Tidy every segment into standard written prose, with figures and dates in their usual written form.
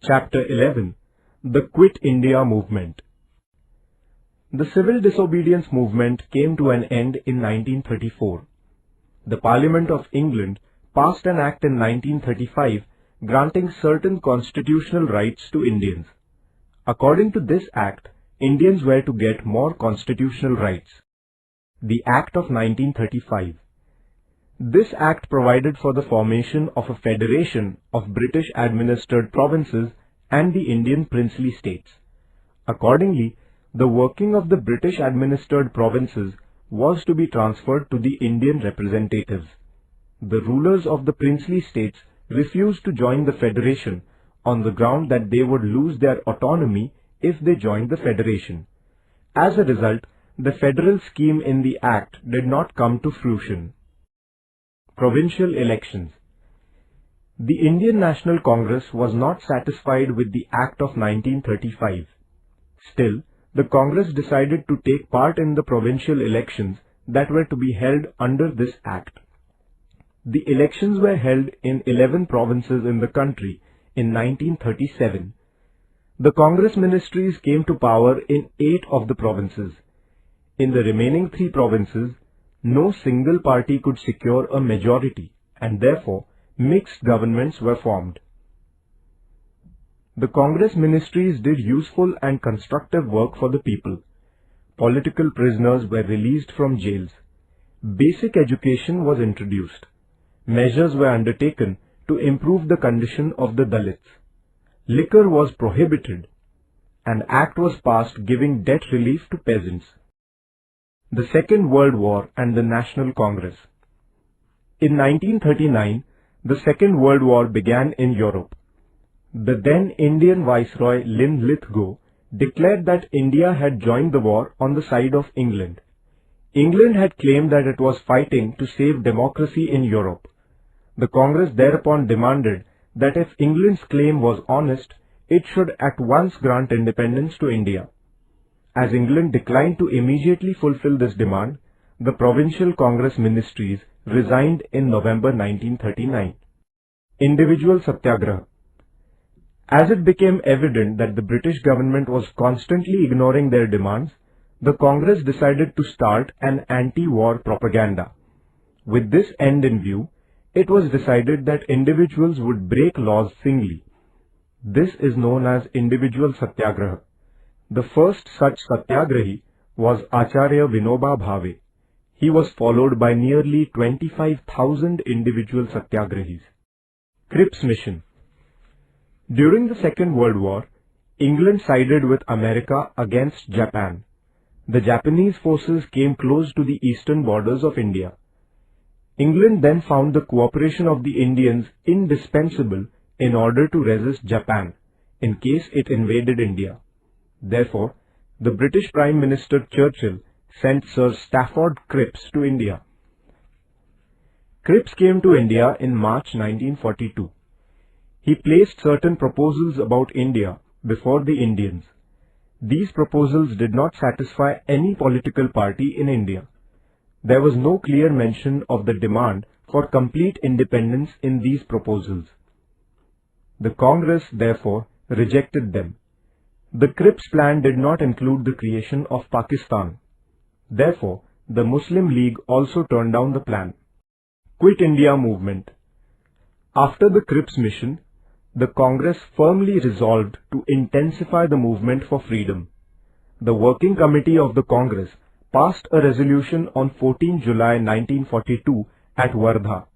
Chapter 11. The Quit India Movement. The civil disobedience movement came to an end in 1934. The Parliament of England passed an Act in 1935 granting certain constitutional rights to Indians. According to this Act, Indians were to get more constitutional rights. The Act of 1935. This Act provided for the formation of a federation of British-administered provinces and the Indian princely states. Accordingly, the working of the British-administered provinces was to be transferred to the Indian representatives. The rulers of the princely states refused to join the federation on the ground that they would lose their autonomy if they joined the federation. As a result, the federal scheme in the Act did not come to fruition. Provincial elections. The Indian National Congress was not satisfied with the Act of 1935. Still, the Congress decided to take part in the provincial elections that were to be held under this Act. The elections were held in 11 provinces in the country in 1937. The Congress ministries came to power in 8 of the provinces. In the remaining 3 provinces, no single party could secure a majority, and therefore mixed governments were formed. The Congress ministries did useful and constructive work for the people. Political prisoners were released from jails. Basic education was introduced. Measures were undertaken to improve the condition of the Dalits. Liquor was prohibited. An act was passed giving debt relief to peasants. The Second World War and the National Congress. In 1939, the Second World War began in Europe. The then Indian Viceroy Linlithgow declared that India had joined the war on the side of England. England had claimed that it was fighting to save democracy in Europe. The Congress thereupon demanded that if England's claim was honest, it should at once grant independence to India. As England declined to immediately fulfill this demand, the provincial Congress ministries resigned in November 1939. Individual Satyagraha. As it became evident that the British government was constantly ignoring their demands, the Congress decided to start an anti-war propaganda. With this end in view, it was decided that individuals would break laws singly. This is known as Individual Satyagraha. The first such satyagrahi was Acharya Vinoba Bhave. He was followed by nearly 25,000 individual satyagrahis. Cripps Mission. During the Second World War, England sided with America against Japan. The Japanese forces came close to the eastern borders of India. England then found the cooperation of the Indians indispensable in order to resist Japan, in case it invaded India. Therefore, the British Prime Minister Churchill sent Sir Stafford Cripps to India. Cripps came to India in March 1942. He placed certain proposals about India before the Indians. These proposals did not satisfy any political party in India. There was no clear mention of the demand for complete independence in these proposals. The Congress, therefore, rejected them. The Cripps plan did not include the creation of Pakistan. Therefore, the Muslim League also turned down the plan. Quit India Movement. After the Cripps mission, the Congress firmly resolved to intensify the movement for freedom. The Working Committee of the Congress passed a resolution on 14 July 1942 at Wardha.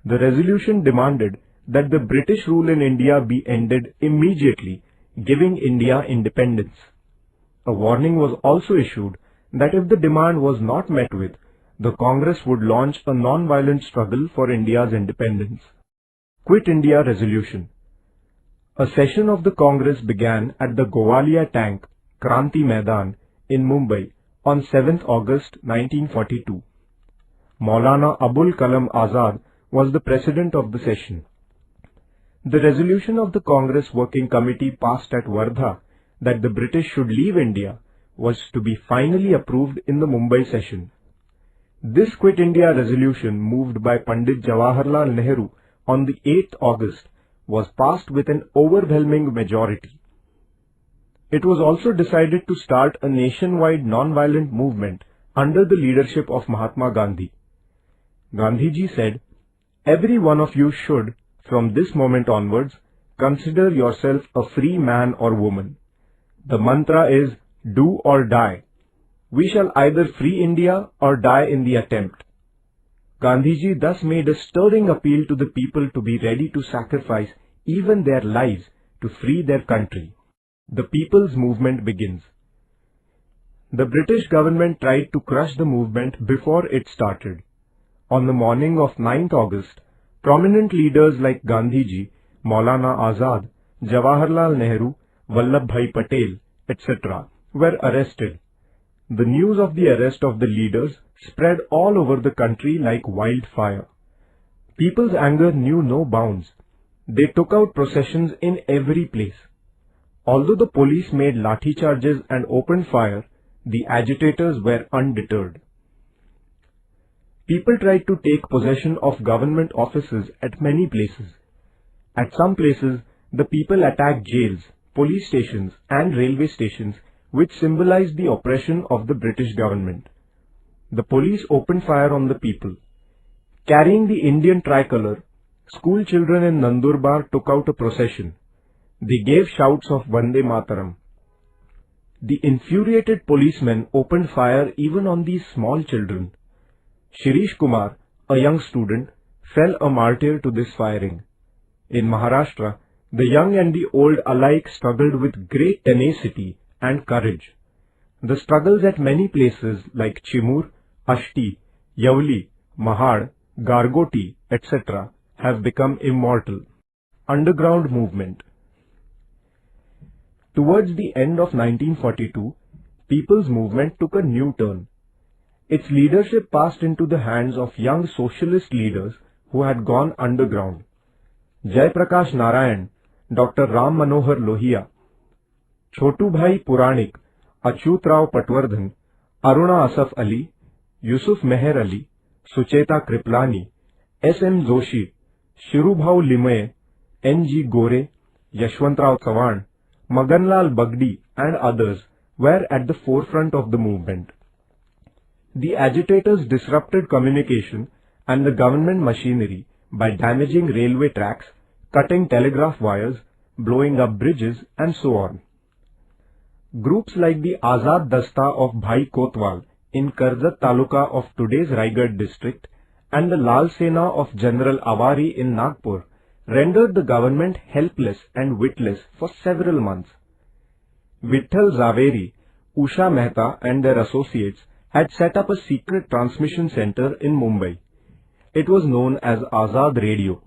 The resolution demanded that the British rule in India be ended immediately, giving India independence. A warning was also issued that if the demand was not met with, the Congress would launch a non-violent struggle for India's independence. Quit India Resolution. A session of the Congress began at the Gowalia Tank, Kranti Maidan, in Mumbai on 7th August 1942. Maulana Abul Kalam Azad was the president of the session. The resolution of the Congress Working Committee passed at Wardha that the British should leave India was to be finally approved in the Mumbai session. This Quit India resolution moved by Pandit Jawaharlal Nehru on the 8th August was passed with an overwhelming majority. It was also decided to start a nationwide non-violent movement under the leadership of Mahatma Gandhi. Gandhiji said, "Every one of you should, from this moment onwards, consider yourself a free man or woman. The mantra is, do or die. We shall either free India or die in the attempt." Gandhiji thus made a stirring appeal to the people to be ready to sacrifice even their lives to free their country. The people's movement begins. The British government tried to crush the movement before it started. On the morning of 9th August, prominent leaders like Gandhiji, Maulana Azad, Jawaharlal Nehru, Vallabhbhai Patel, etc. were arrested. The news of the arrest of the leaders spread all over the country like wildfire. People's anger knew no bounds. They took out processions in every place. Although the police made lathi charges and opened fire, the agitators were undeterred. People tried to take possession of government offices at many places. At some places, the people attacked jails, police stations and railway stations, which symbolized the oppression of the British government. The police opened fire on the people. Carrying the Indian tricolour, school children in Nandurbar took out a procession. They gave shouts of Vande Mataram. The infuriated policemen opened fire even on these small children. Shirish Kumar, a young student, fell a martyr to this firing. In Maharashtra, the young and the old alike struggled with great tenacity and courage. The struggles at many places like Chimur, Ashti, Yavli, Mahad, Gargoti, etc. have become immortal. Underground movement. Towards the end of 1942, people's movement took a new turn. Its leadership passed into the hands of young socialist leaders who had gone underground. Jai Prakash Narayan, Dr. Ram Manohar Lohia, Chotu Bhai Puranik, Achyut Rao Patwardhan, Aruna Asaf Ali, Yusuf Meher Ali, Sucheta Kriplani, S.M. Joshi, Shirubhau Limaye, N.G. Gore, Yashwantrao Chavan, Maganlal Bagdi and others were at the forefront of the movement. The agitators disrupted communication and the government machinery by damaging railway tracks, cutting telegraph wires, blowing up bridges and so on. Groups like the Azad Dasta of Bhai Kotwal in Karjat Taluka of today's Raigad district and the Lal Sena of General Awari in Nagpur rendered the government helpless and witless for several months. Vitthal Zaveri, Usha Mehta and their associates had set up a secret transmission center in Mumbai. It was known as Azad Radio.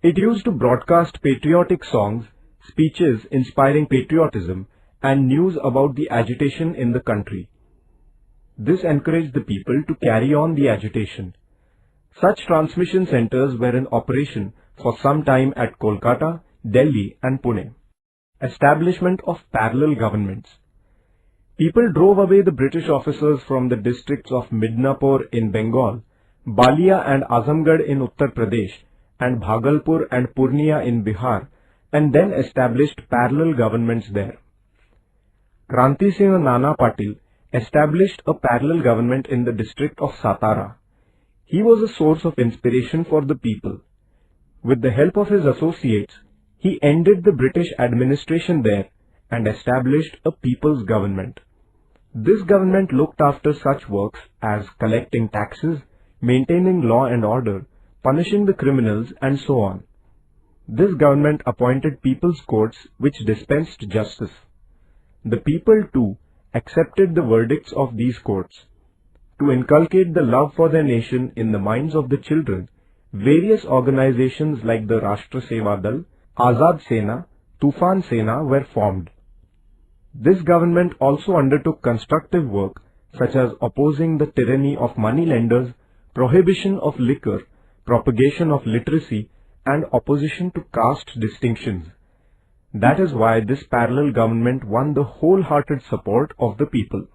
It used to broadcast patriotic songs, speeches inspiring patriotism, and news about the agitation in the country. This encouraged the people to carry on the agitation. Such transmission centers were in operation for some time at Kolkata, Delhi and Pune. Establishment of parallel governments. People drove away the British officers from the districts of Midnapur in Bengal, Balia and Azamgarh in Uttar Pradesh, and Bhagalpur and Purnia in Bihar, and then established parallel governments there. Kranti Singh Nana Patil established a parallel government in the district of Satara. He was a source of inspiration for the people. With the help of his associates, he ended the British administration there and established a people's government. This government looked after such works as collecting taxes, maintaining law and order, punishing the criminals and so on. This government appointed people's courts which dispensed justice. The people too accepted the verdicts of these courts. To inculcate the love for their nation in the minds of the children, various organizations like the Rashtra Seva Dal, Azad Sena, Tufan Sena were formed. This government also undertook constructive work such as opposing the tyranny of money lenders, prohibition of liquor, propagation of literacy, and opposition to caste distinctions. That is why this parallel government won the wholehearted support of the people.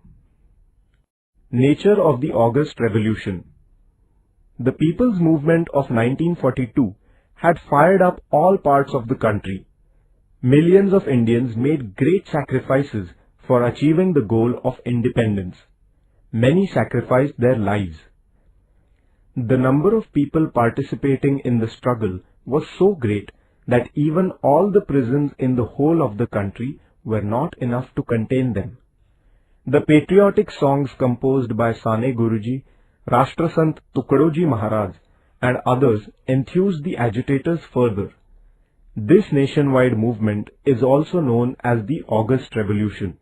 Nature of the August Revolution. The People's Movement of 1942 had fired up all parts of the country. Millions of Indians made great sacrifices for achieving the goal of independence. Many sacrificed their lives. The number of people participating in the struggle was so great that even all the prisons in the whole of the country were not enough to contain them. The patriotic songs composed by Sane Guruji, Rashtrasant Tukadoji Maharaj and others enthused the agitators further. This nationwide movement is also known as the August Revolution.